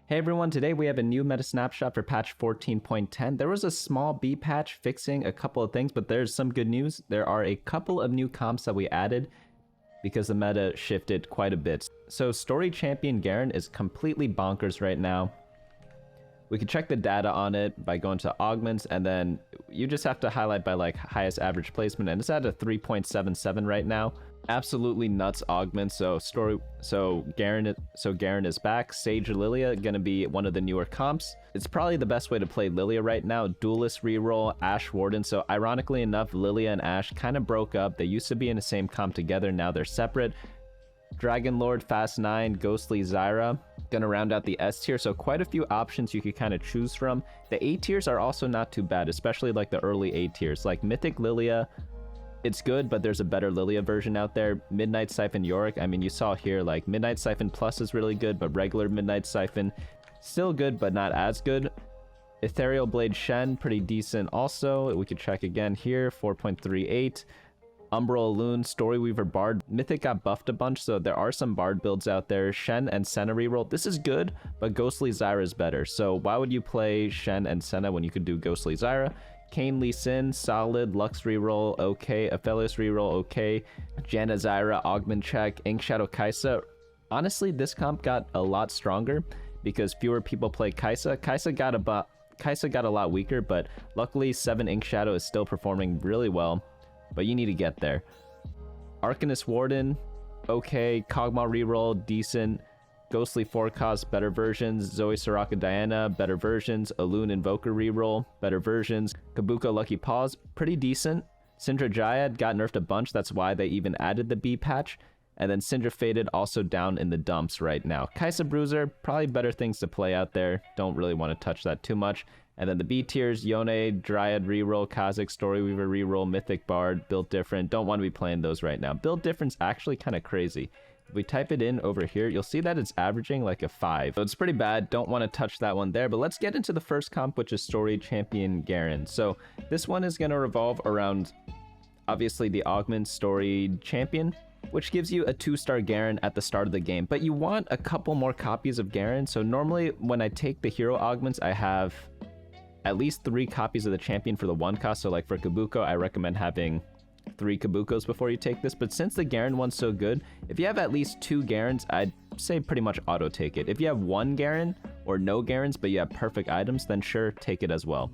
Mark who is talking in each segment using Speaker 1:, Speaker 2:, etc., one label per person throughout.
Speaker 1: Hey everyone, today we have a new meta snapshot for patch 14.10. There was a small B patch fixing a couple of things, but there's some good news. There are a couple of new comps that we added because the meta shifted quite a bit. So Story Champion Garen is completely bonkers right now. We can check the data on it by going to augments, and then you just have to highlight by like highest average placement, and it's at a 3.77 right now. Absolutely nuts augments. So Garen is back. Sage Lillia gonna be one of the newer comps. It's probably the best way to play Lillia right now. Duelist Reroll, Ashe Warden. So ironically enough, Lillia and Ashe kind of broke up. They used to be in the same comp together, now they're separate. Dragonlord, Fast 9, Ghostly Zyra, gonna round out the S tier, so quite a few options you could kind of choose from. The A tiers are also not too bad, especially like the early A tiers, like Mythic Lillia. It's good, but there's a better Lillia version out there. Midnight Siphon Yorick, I mean, you saw here, like, Midnight Siphon Plus is really good, but regular Midnight Siphon, still good, but not as good. Ethereal Blade Shen, pretty decent also. We could check again here, 4.38. Umbral Alune, Storyweaver Bard. Mythic got buffed a bunch, so there are some Bard builds out there. Shen and Senna reroll. This is good, but Ghostly Zyra is better. So why would you play Shen and Senna when you could do Ghostly Zyra? Kayn Lee Sin, solid. Lux Reroll, okay. Aphelios Reroll, okay. Janna Zyra, Augment check. Inkshadow Kai'Sa. Honestly, this comp got a lot stronger because fewer people play Kai'Sa. Kai'Sa got a lot weaker, but luckily 7 Inkshadow is still performing really well. But you need to get there. Arcanist Warden, okay. Kog'Maw Reroll, decent. Ghostly Forecast, better versions. Zoe Soraka Diana, better versions. Alune Invoker Reroll, better versions. Kobuko Lucky Paws, pretty decent. Syndra Dryad got nerfed a bunch, that's why they even added the B patch. And then Syndra Faded also down in the dumps right now. Kai'Sa Bruiser, probably better things to play out there. Don't really want to touch that too much. And then the B tiers, Yone, Dryad Reroll, Kha'Zix, Storyweaver Reroll, Mythic Bard, Build Different. Don't want to be playing those right now. Build Different's actually kind of crazy. If we type it in over here, you'll see that it's averaging like a 5. So it's pretty bad. Don't want to touch that one there. But let's get into the first comp, which is Story Champion Garen. So this one is going to revolve around, obviously, the Augment Story Champion, which gives you a 2-star Garen at the start of the game. But you want a couple more copies of Garen. So normally when I take the hero augments, I have at least 3 copies of the champion for the 1 cost. So like for Kobuko, I recommend having 3 Kobukos before you take this. But since the Garen one's so good, if you have at least 2 Garens, I'd say pretty much auto take it. If you have 1 Garen or no Garens, but you have perfect items, then sure, take it as well.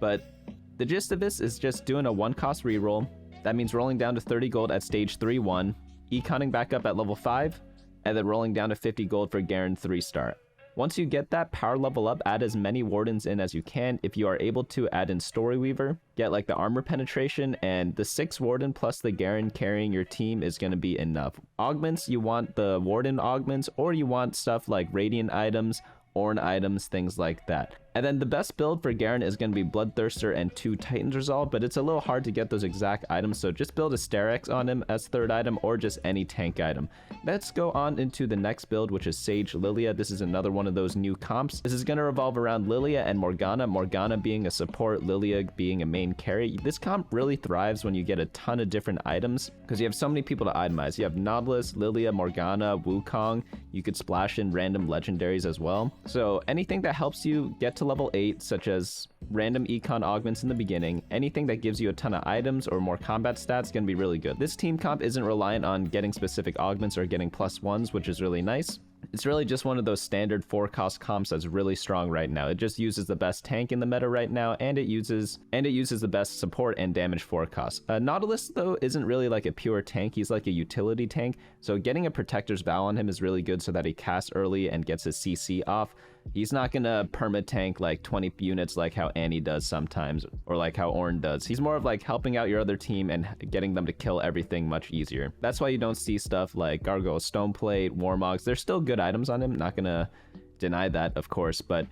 Speaker 1: But the gist of this is just doing a 1 cost reroll. That means rolling down to 30 gold at stage 3-1, econing back up at level 5, and then rolling down to 50 gold for Garen 3-star. Once you get that power level up, add as many wardens in as you can. If you are able to, add in Storyweaver, get like the armor penetration, and the 6 warden plus the Garen carrying your team is going to be enough. Augments, you want the warden augments, or you want stuff like radiant items, Ornn items, things like that. And then the best build for Garen is going to be Bloodthirster and 2 Titans Resolve, but it's a little hard to get those exact items, so just build a Sterex on him as 3rd item, or just any tank item. Let's go on into the next build, which is Sage Lillia. This is another one of those new comps. This is going to revolve around Lillia and Morgana. Morgana being a support, Lillia being a main carry. This comp really thrives when you get a ton of different items, because you have so many people to itemize. You have Nautilus, Lillia, Morgana, Wukong. You could splash in random legendaries as well. So anything that helps you get to level 8, such as random econ augments in the beginning, anything that gives you a ton of items or more combat stats, can be really good. This team comp isn't reliant on getting specific augments or getting +1s, which is really nice. It's really just one of those standard 4-cost comps that's really strong right now. It just uses the best tank in the meta right now, and it uses the best support and damage 4-cost. Nautilus, though, isn't really like a pure tank. He's like a utility tank, so getting a Protector's Vow on him is really good so that he casts early and gets his CC off. He's not gonna perma-tank like 20 units like how Annie does sometimes, or like how Ornn does. He's more of like helping out your other team and getting them to kill everything much easier. That's why you don't see stuff like Gargoyle Stoneplate, Warmogs. They're still good items on him, not gonna deny that, of course, but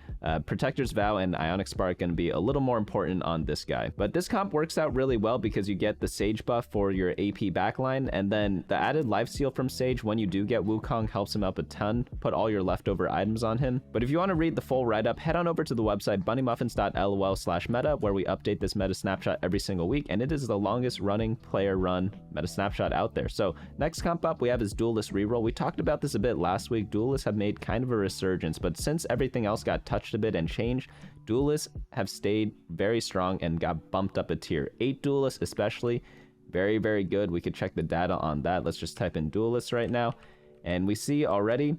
Speaker 1: Protector's Vow and Ionic Spark going to be a little more important on this guy. But this comp works out really well because you get the Sage buff for your AP backline, and then the added lifesteal from Sage when you do get Wukong helps him up a ton. Put all your leftover items on him. But if you want to read the full write-up, head on over to the website bunnymuffins.lol/meta, where we update this meta snapshot every single week, and it is the longest running player run meta snapshot out there. So next comp up we have is Duelist Reroll. We talked about this a bit last week. Duelists have made kind of a resurgence difference, but since everything else got touched a bit and changed, duelists have stayed very strong and got bumped up a tier. 8 duelists especially, very, very good. We could check the data on that. Let's just type in duelists right now, and we see already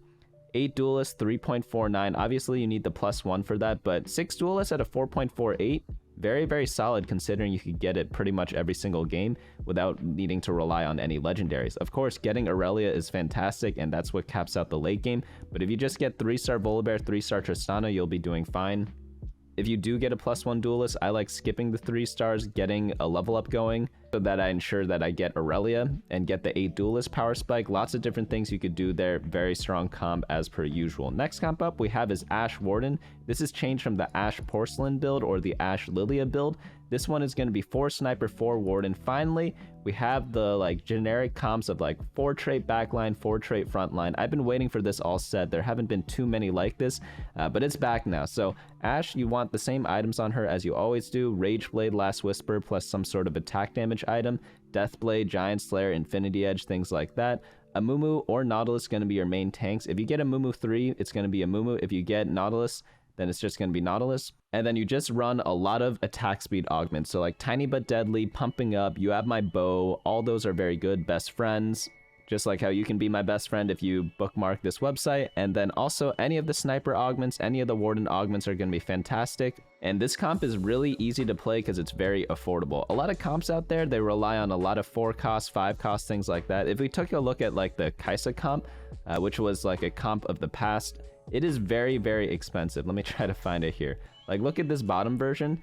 Speaker 1: 8 duelists, 3.49. Obviously, you need the +1 for that, but 6 duelists at a 4.48. Very, very solid considering you could get it pretty much every single game without needing to rely on any legendaries. Of course, getting Aurelia is fantastic, and that's what caps out the late game, but if you just get 3-star Volibear, 3-star Tristana, you'll be doing fine. If you do get a +1 duelist, I like skipping the 3 stars, getting a level up going, so that I ensure that I get Aurelia and get the 8 duelist power spike. Lots of different things you could do there. Very strong comp as per usual. Next comp up we have is Ashe Warden. This is changed from the Ashe Porcelain build or the Ashe Lillia build. This one is going to be 4 Sniper, 4 Warden. Finally, we have the like generic comps of like 4 trait backline, 4 trait frontline. I've been waiting for this all set. There haven't been too many like this, but it's back now. So Ashe, you want the same items on her as you always do. Rage Blade, Last Whisper, plus some sort of attack damage item. Deathblade, Giant Slayer, Infinity Edge, things like that. A Mumu or Nautilus is going to be your main tanks. If you get a Mumu 3, it's going to be a Mumu. If you get Nautilus, then it's just going to be Nautilus. And then you just run a lot of attack speed augments. So like Tiny But Deadly, Pumping Up, You Have My Bow, all those are very good. Best Friends, just like how you can be my best friend if you bookmark this website. And then also any of the Sniper augments, any of the Warden augments are going to be fantastic. And this comp is really easy to play because it's very affordable. A lot of comps out there, they rely on a lot of 4 cost, 5 cost, things like that. If we took a look at like the Kai'Sa comp, which was like a comp of the past, it is very, very expensive. Let me try to find it here. Like, look at this bottom version.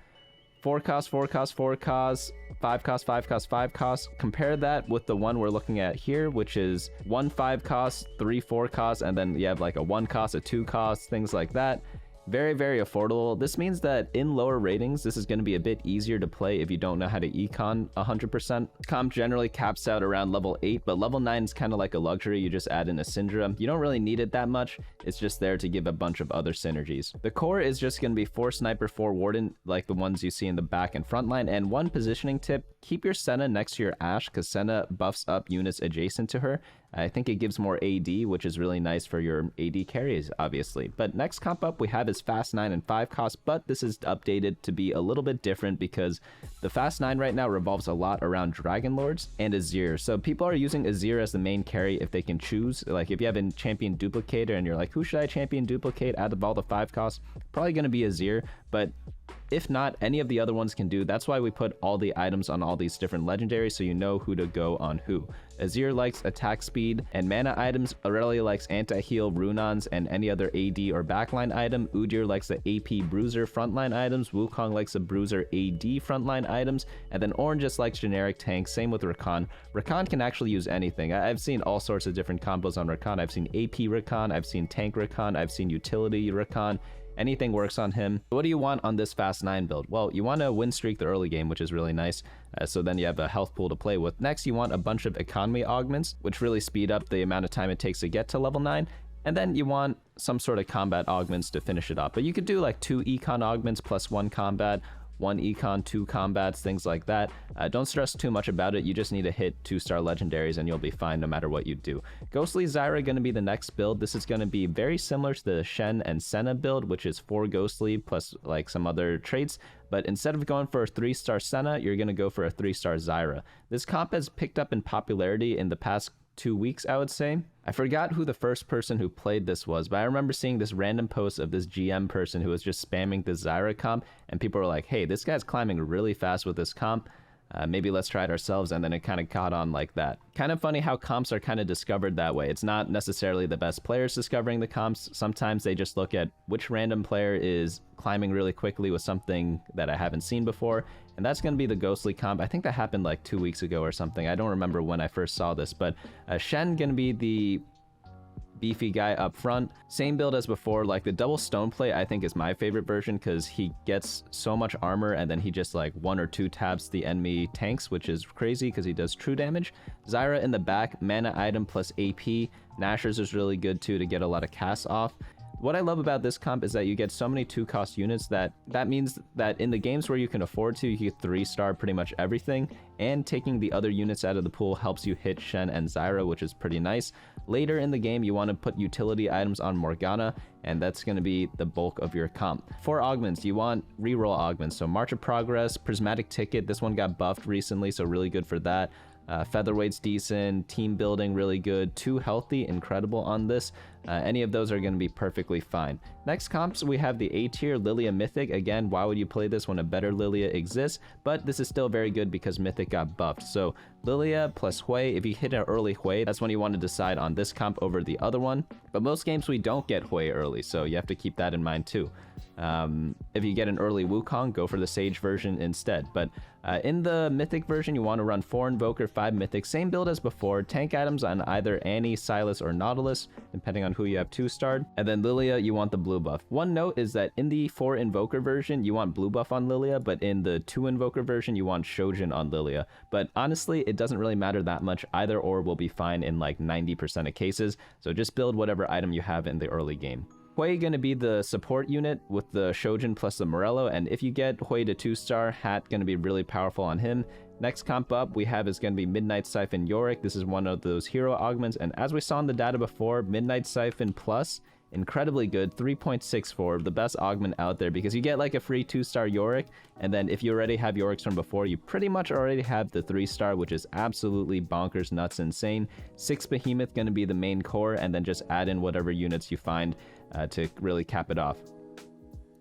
Speaker 1: 4 cost, 4 cost, 4 cost, 5 cost, 5 cost, 5 cost. Compare that with the one we're looking at here, which is 1 5 cost, 3 4 cost, and then you have like a 1 cost, a 2 cost, things like that. Very, very affordable. This means that in lower ratings, this is going to be a bit easier to play if you don't know how to econ 100%. Comp generally caps out around level 8, but level 9 is kind of like a luxury. You just add in a Syndra. You don't really need it that much. It's just there to give a bunch of other synergies. The core is just going to be 4 Sniper, 4 Warden, like the ones you see in the back and front line. And one positioning tip, keep your Senna next to your Ashe, because Senna buffs up units adjacent to her. I think it gives more AD, which is really nice for your AD carries, obviously. But next comp up we have is Fast 9 and 5 cost, but this is updated to be a little bit different because the Fast 9 right now revolves a lot around Dragonlords and Azir. So people are using Azir as the main carry if they can choose. Like if you have a champion duplicator and you're like, who should I champion duplicate out of all the 5 costs? Probably going to be Azir, but if not, any of the other ones can do. That's why we put all the items on all these different legendaries so you know who to go on who. Azir likes attack speed and mana items. Aurelia likes anti-heal, Runons, and any other AD or backline item. Udyr likes the AP Bruiser frontline items. Wukong likes the Bruiser AD frontline items. And then Orange just likes generic tanks. Same with Rakan. Rakan can actually use anything. I've seen all sorts of different combos on Rakan. I've seen AP Rakan, I've seen tank Rakan, I've seen utility Rakan. Anything works on him. What do you want on this Fast 9 build? Well, you want to win streak the early game, which is really nice. So then you have a health pool to play with. Next, you want a bunch of economy augments, which really speed up the amount of time it takes to get to level 9. And then you want some sort of combat augments to finish it off. But you could do like 2 econ augments plus 1 combat, 1 econ, 2 combats, things like that. Don't stress too much about it. You just need to hit 2-star legendaries and you'll be fine no matter what you do. Ghostly Zyra going to be the next build. This is going to be very similar to the Shen and Senna build, which is 4 Ghostly plus like some other traits. But instead of going for a 3-star Senna, you're going to go for a 3-star Zyra. This comp has picked up in popularity in the past 2 weeks, I would say. I forgot who the first person who played this was, but I remember seeing this random post of this GM person who was just spamming the Zyra comp, and people were like, hey, this guy's climbing really fast with this comp. Maybe let's try it ourselves, and then it kind of caught on like that. Kind of funny how comps are kind of discovered that way. It's not necessarily the best players discovering the comps. Sometimes they just look at which random player is climbing really quickly with something that I haven't seen before, and that's going to be the Ghostly comp. I think that happened like 2 weeks ago or something. I don't remember when I first saw this, but Shen going to be the beefy guy up front. Same build as before. Like the double stone plate I think is my favorite version because he gets so much armor and then he just like 1 or 2 taps the enemy tanks, which is crazy because he does true damage. Zyra in the back, mana item plus AP. Nashor's is really good too to get a lot of casts off. What I love about this comp is that you get so many 2-cost units that means that in the games where you can afford to, you get 3-star pretty much everything, and taking the other units out of the pool helps you hit Shen and Zyra, which is pretty nice. Later in the game, you want to put utility items on Morgana, and that's going to be the bulk of your comp. For augments, you want reroll augments. So March of Progress, Prismatic Ticket, this one got buffed recently, so really good for that. Featherweight's decent, team building really good, 2 healthy, incredible on this. Any of those are going to be perfectly fine. Next comps, we have the A tier, Lillia Mythic. Again, why would you play this when a better Lillia exists? But this is still very good because Mythic got buffed. So Lillia plus Hui, if you hit an early Hui, that's when you want to decide on this comp over the other one. But most games we don't get Hui early, so you have to keep that in mind too. If you get an early Wukong, go for the Sage version instead. But in the Mythic version, you want to run 4 Invoker, 5 Mythic, same build as before, tank items on either Annie, Silas, or Nautilus, depending on who you have 2-starred. And then Lillia, you want the blue buff. One note is that in the 4 Invoker version, you want blue buff on Lillia, but in the 2 Invoker version, you want Shojin on Lillia. But honestly, it doesn't really matter that much. Either or will be fine in like 90% of cases, so just build whatever item you have in the early game. Hui going to be the support unit with the Shojin plus the Morello, and if you get Hui to 2-star, Hat going to be really powerful on him. Next comp up we have is going to be Midnight Siphon Yorick. This is one of those hero augments, and as we saw in the data before, Midnight Siphon plus, incredibly good, 3.64, the best augment out there, because you get like a free 2-star Yorick, and then if you already have Yoricks from before, you pretty much already have the 3-star, which is absolutely bonkers, nuts, insane. 6 Behemoth going to be the main core, and then just add in whatever units you find to really cap it off.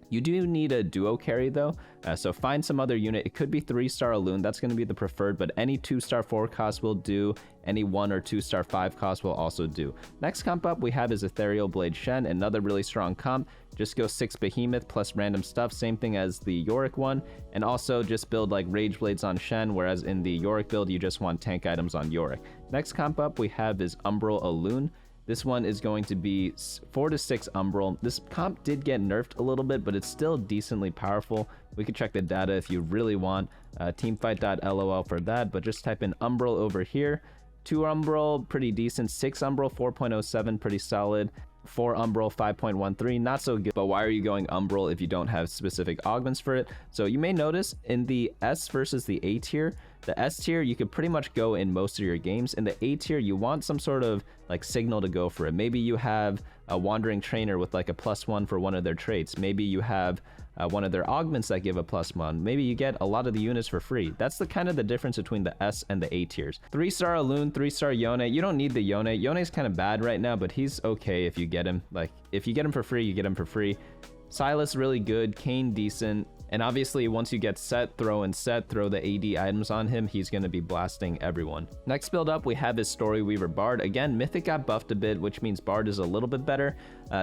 Speaker 1: You do need a duo carry though, so find some other unit. It could be 3-star Alune, that's going to be the preferred, but any 2-star 4 cost will do, any 1 or 2-star 5 cost will also do. Next comp up we have is Ethereal Blade Shen, another really strong comp. Just go 6 Behemoth plus random stuff, same thing as the Yorick one, and also just build like Rage Blades on Shen, whereas in the Yorick build you just want tank items on Yorick. Next comp up we have is Umbral Alune. This one is going to be 4 to 6 Umbral. This comp did get nerfed a little bit, but it's still decently powerful. We can check the data if you really want. Teamfight.lol for that, but just type in Umbral over here. 2 Umbral, pretty decent. 6 Umbral, 4.07, pretty solid. 4 Umbral, 5.13, not so good. But why are you going Umbral if you don't have specific augments for it? So you may notice in the S versus the A tier, the S tier you could pretty much go in most of your games. In the A tier, you want some sort of like signal to go for it. Maybe you have a Wandering Trainer with like a +1 for one of their traits. Maybe you have one of their augments that give a +1. Maybe you get a lot of the units for free. That's the kind of the difference between the S and the A tiers. 3-star Alune, 3-star Yone. You don't need the Yone. Yone's kind of bad right now, but he's okay if you get him. Like, if you get him for free, you get him for free. Silas really good, Kayn decent, and obviously once you get set, throw the AD items on him, he's going to be blasting everyone. Next build up we have is Storyweaver Bard. Again, Mythic got buffed a bit, which means Bard is a little bit better.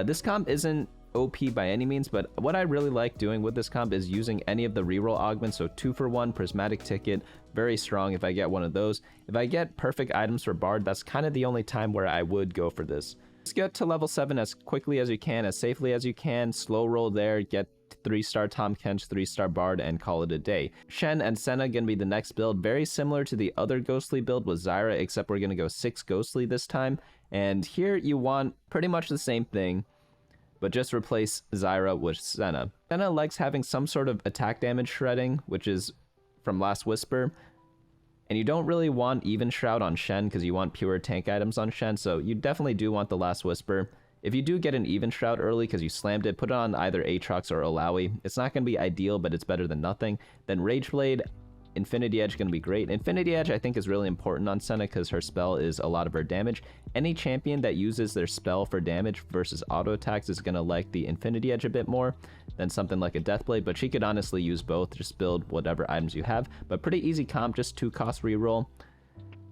Speaker 1: This comp isn't OP by any means, but what I really like doing with this comp is using any of the reroll augments. So 2-for-1 Prismatic Ticket, very strong if I get one of those. If I get perfect items for Bard, that's kind of the only time where I would go for this. Just get to level 7 as quickly as you can, as safely as you can, slow roll there, get 3-star Tahm Kench, 3-star Bard, and call it a day. Shen and Senna gonna be the next build, very similar to the other Ghostly build with Zyra, except we're gonna go 6 Ghostly this time. And here you want pretty much the same thing, but just replace Zyra with Senna. Senna likes having some sort of attack damage shredding, which is from Last Whisper. And you don't really want Even Shroud on Shen because you want pure tank items on Shen, so you definitely do want the Last Whisper. If you do get an Even Shroud early because you slammed it, put it on either Aatrox or Illaoi. It's not going to be ideal, but it's better than nothing. Then Rage Blade, Infinity Edge going to be great. Infinity Edge I think is really important on Senna because her spell is a lot of her damage. Any champion that uses their spell for damage versus auto attacks is going to like the Infinity Edge a bit more than something like a Deathblade, but she could honestly use both. Just build whatever items you have, but pretty easy comp, just 2-cost reroll.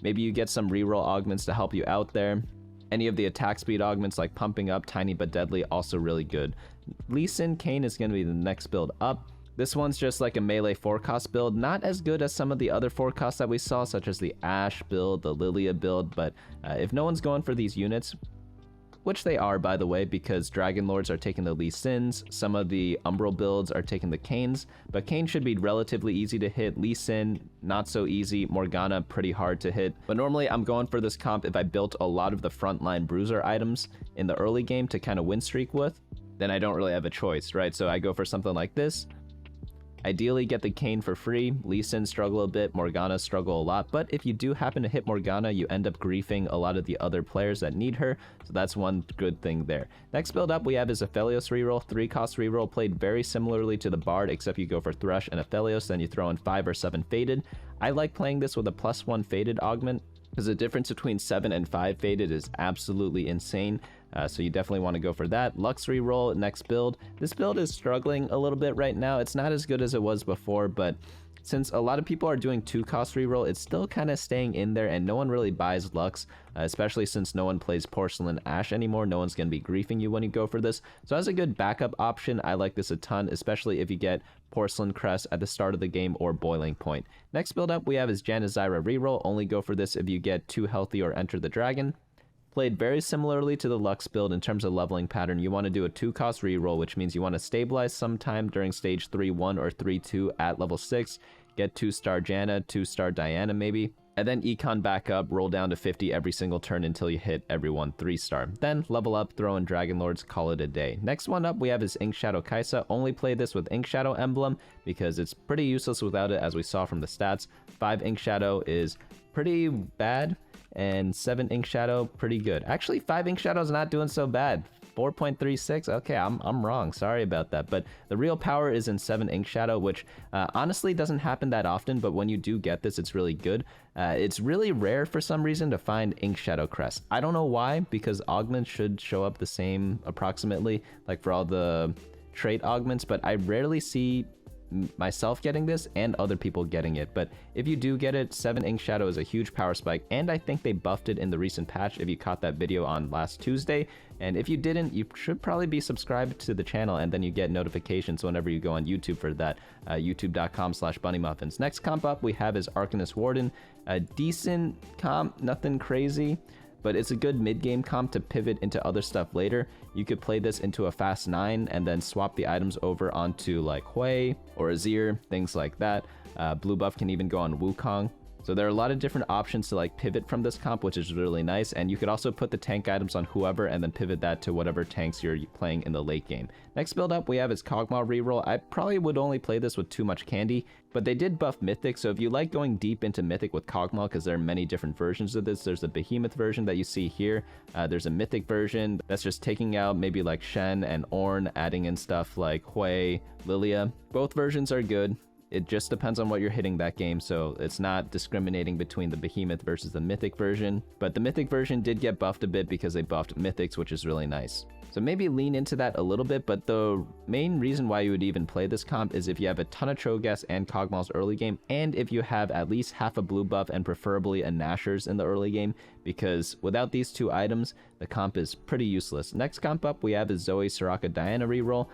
Speaker 1: Maybe you get some reroll augments to help you out there. Any of the attack speed augments like Pumping Up, Tiny but Deadly, also really good. Sin Kayn is going to be the next build up. This one's just like a melee 4-cost build, not as good as some of the other 4-costs that we saw, such as the Ashe build, the Lillia build, but if no one's going for these units, which they are, by the way, because Dragonlords are taking the Lee Sins, some of the Umbral builds are taking the Kayns, but Kayn should be relatively easy to hit, Lee Sin, not so easy, Morgana, pretty hard to hit. But normally I'm going for this comp if I built a lot of the frontline bruiser items in the early game to kind of win streak with, then I don't really have a choice, right? So I go for something like this, Ideally, get the Kayn for free. Lee Sin struggle a bit, Morgana struggle a lot, but if you do happen to hit Morgana, you end up griefing a lot of the other players that need her, so that's one good thing there. Next build up we have is Aphelios Reroll, 3-cost reroll, played very similarly to the Bard, except you go for Thresh and Aphelios, then you throw in 5 or 7 Faded. I like playing this with a +1 Faded augment, because the difference between 7 and 5 Faded is absolutely insane. So you definitely want to go for that. Lux Reroll, next build. This build is struggling a little bit right now. It's not as good as it was before, but since a lot of people are doing 2-cost reroll, it's still kind of staying in there, and no one really buys Lux, especially since no one plays Porcelain Ashe anymore. No one's going to be griefing you when you go for this. So as a good backup option, I like this a ton, especially if you get Porcelain Crest at the start of the game or Boiling Point. Next build up we have is Janna Zyra Reroll. Only go for this if you get 2 healthy or Enter the Dragon. Played very similarly to the Lux build in terms of leveling pattern. You want to do a 2-cost reroll, which means you want to stabilize sometime during stage 3-1 or 3-2 at level 6, get 2-star Janna, 2-star Diana maybe, and then econ back up, roll down to 50 every single turn until you hit everyone 3-star. Then level up, throw in Dragonlords, call it a day. Next one up we have is Inkshadow Kai'Sa. Only play this with Inkshadow emblem because it's pretty useless without it, as we saw from the stats. 5 Inkshadow is pretty bad, and 7 Inkshadow pretty good. Actually, 5 Inkshadow is not doing so bad. 4.36. Okay, I'm wrong. Sorry about that. But the real power is in 7 Inkshadow, which honestly doesn't happen that often, but when you do get this, it's really good. It's really rare for some reason to find Inkshadow Crest. I don't know why, because augments should show up the same approximately, like for all the trait augments, but I rarely see myself getting this and other people getting it. But if you do get it, 7 Inkshadow is a huge power spike, and I think they buffed it in the recent patch if you caught that video on last Tuesday. And if you didn't, you should probably be subscribed to the channel, and then you get notifications whenever you go on YouTube for that. youtube.com/bunnymuffins. Next comp up we have is Arcanist Warden. A decent comp, nothing crazy, but it's a good mid-game comp to pivot into other stuff later. You could play this into a fast 9 and then swap the items over onto like Hui or Azir, things like that. Blue buff can even go on Wukong. So there are a lot of different options to like pivot from this comp, which is really nice. And you could also put the tank items on whoever and then pivot that to whatever tanks you're playing in the late game. Next build up we have is Kog'Maw Reroll. I probably would only play this with too much candy, but they did buff Mythic, so if you like going deep into Mythic with Kog'Maw, because there are many different versions of this, there's a Behemoth version that you see here, there's a Mythic version that's just taking out maybe like Shen and Ornn, adding in stuff like Hui, Lillia. Both versions are good. It just depends on what you're hitting that game, so it's not discriminating between the Behemoth versus the Mythic version. But the Mythic version did get buffed a bit because they buffed Mythics, which is really nice. So maybe lean into that a little bit, but the main reason why you would even play this comp is if you have a ton of Cho'Gath and Kog'Maw's early game, and if you have at least half a blue buff and preferably a Nashor's in the early game, because without these 2 items, the comp is pretty useless. Next comp up we have is Zoe, Soraka, Diana reroll.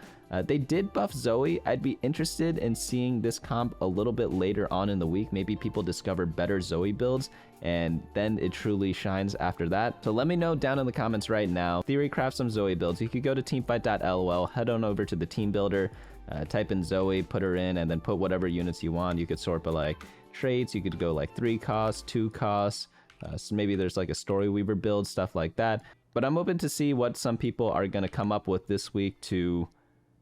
Speaker 1: They did buff Zoe. I'd be interested in seeing this comp a little bit later on in the week. Maybe people discover better Zoe builds, and then it truly shines after that. So let me know down in the comments right now. Theory craft some Zoe builds. You could go to teamfight.lol, head on over to the team builder, type in Zoe, put her in, and then put whatever units you want. You could sort by like traits. You could go like 3 costs, 2 costs. So maybe there's like a Storyweaver build, stuff like that. But I'm open to see what some people are going to come up with this week to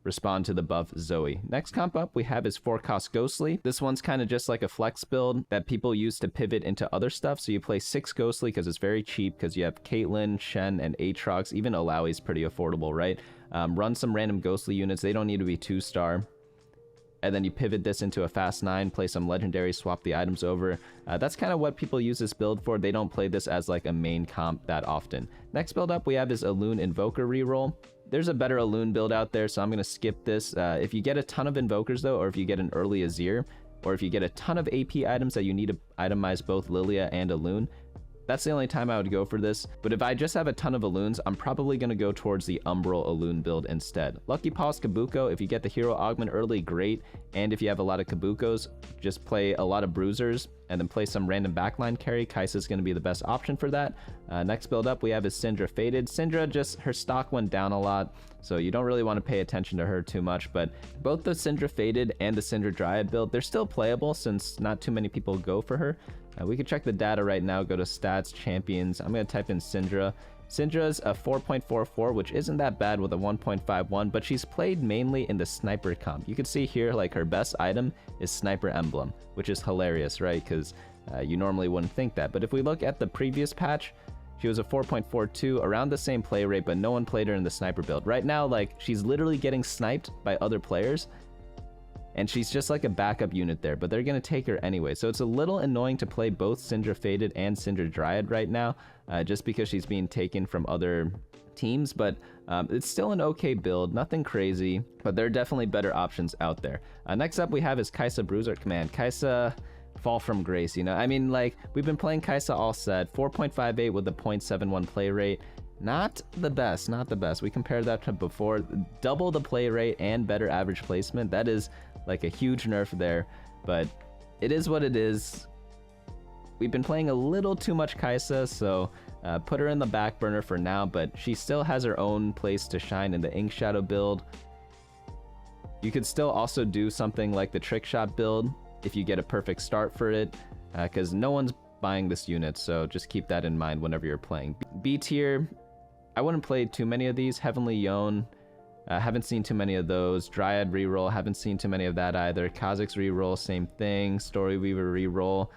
Speaker 1: respond to the buff Zoe. Next comp up we have is 4-cost Ghostly. This one's kind of just like a flex build that people use to pivot into other stuff. So you play 6 Ghostly because it's very cheap, because you have Caitlyn, Shen, and Aatrox. Even Alawi's pretty affordable, right? Run some random Ghostly units. They don't need to be 2-star. And then you pivot this into a fast 9, play some legendary, swap the items over. That's kind of what people use this build for. They don't play this as like a main comp that often. Next build up we have is Alune Invoker Reroll. There's a better Alune build out there, so I'm going to skip this. If you get a ton of Invokers though, or if you get an early Azir, or if you get a ton of AP items that you need to itemize both Lillia and Alune, that's the only time I would go for this. But if I just have a ton of Alunes, I'm probably going to go towards the Umbral Alune build instead. Lucky Paws Kobuko, if you get the hero augment early, great. And if you have a lot of Kobukos, just play a lot of Bruisers and then play some random backline carry. Kai'Sa is going to be the best option for that. Next build up we have is Syndra Faded. Syndra, just her stock went down a lot, so you don't really want to pay attention to her too much. But both the Syndra Faded and the Syndra Dryad build, they're still playable since not too many people go for her. We can check the data right now, go to stats, champions. I'm going to type in Syndra, Syndra's a 4.44, which isn't that bad with a 1.51, but she's played mainly in the sniper comp. You can see here, like, her best item is Sniper Emblem, which is hilarious, right? Because you normally wouldn't think that. But if we look at the previous patch, she was a 4.42, around the same play rate, but no one played her in the sniper build. Right now, like, she's literally getting sniped by other players, and she's just like a backup unit there, but they're going to take her anyway. So it's a little annoying to play both Syndra Faded and Syndra Dryad right now, just because she's being taken from other teams, but it's still an okay build, nothing crazy, but there are definitely better options out there. Next up we have is Kai'Sa Bruiser Command. Kai'Sa, fall from grace, you know? I mean, like, we've been playing Kai'Sa all set, 4.58 with a 0.71 play rate. Not the best, not the best. We compared that to before. Double the play rate and better average placement. That is like a huge nerf there, but it is what it is. We've been playing a little too much Kai'Sa, so put her in the back burner for now, but she still has her own place to shine in the Inkshadow build. You could still also do something like the Trickshot build if you get a perfect start for it, because no one's buying this unit, so just keep that in mind whenever you're playing. B tier, I wouldn't play too many of these. Heavenly Yone, haven't seen too many of those. Dryad Reroll, haven't seen too many of that either. Kha'Zix Reroll, same thing. Storyweaver Reroll,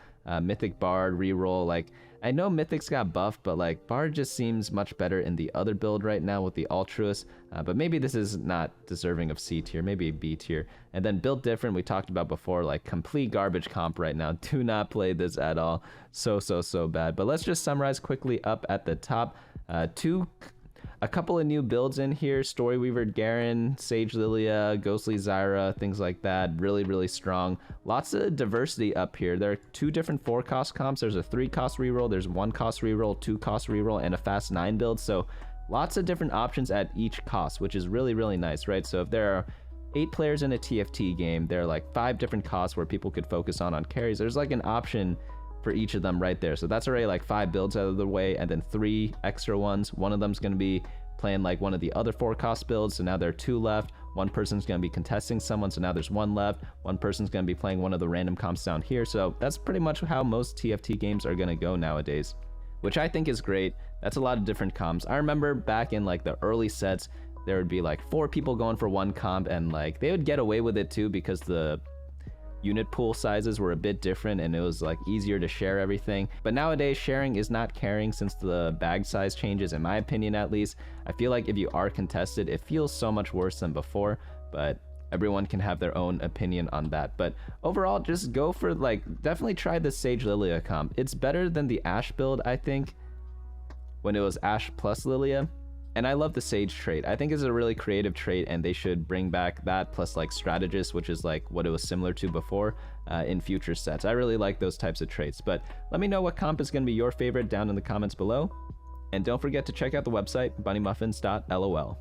Speaker 1: Mythic Bard Reroll. Like, I know Mythic's got buffed, but like Bard just seems much better in the other build right now with the Altruist. But maybe this is not deserving of C tier, maybe B tier. And then Built Different, we talked about before, like complete garbage comp right now. Do not play this at all. So bad. But let's just summarize quickly up at the top. A couple of new builds in here: Storyweaver Garen, Sage Lillia, Ghostly Zyra, things like that. Really strong. Lots of diversity up here. There are 2 different 4-cost comps. There's a 3-cost reroll, there's 1-cost reroll, 2-cost reroll, and a fast 9 build. So lots of different options at each cost, which is really nice, right? So if there are 8 players in a TFT game, there are like 5 different costs where people could focus on carries. There's like an option for each of them right there. So that's already like 5 builds out of the way, and then 3 extra ones. One of them's going to be playing like one of the other 4-cost builds, so now there are 2 left. One person's going to be contesting someone, so now there's 1 left. One person's going to be playing one of the random comps down here. So that's pretty much how most TFT games are going to go nowadays, which I think is great. That's a lot of different comps. I remember back in like the early sets, there would be like 4 people going for one comp, and like they would get away with it too because the unit pool sizes were a bit different and it was like easier to share everything. But nowadays sharing is not caring since the bag size changes, in my opinion at least. I feel like if you are contested, it feels so much worse than before, but everyone can have their own opinion on that. But overall, just go for, like, definitely try the Sage Lillia comp. It's better than the Ashe build, I think, when it was Ashe plus Lillia. And I love the Sage trait. I think it's a really creative trait, and they should bring back that plus like Strategist, which is like what it was similar to before, in future sets. I really like those types of traits. But let me know what comp is going to be your favorite down in the comments below. And don't forget to check out the website, bunnymuffins.lol.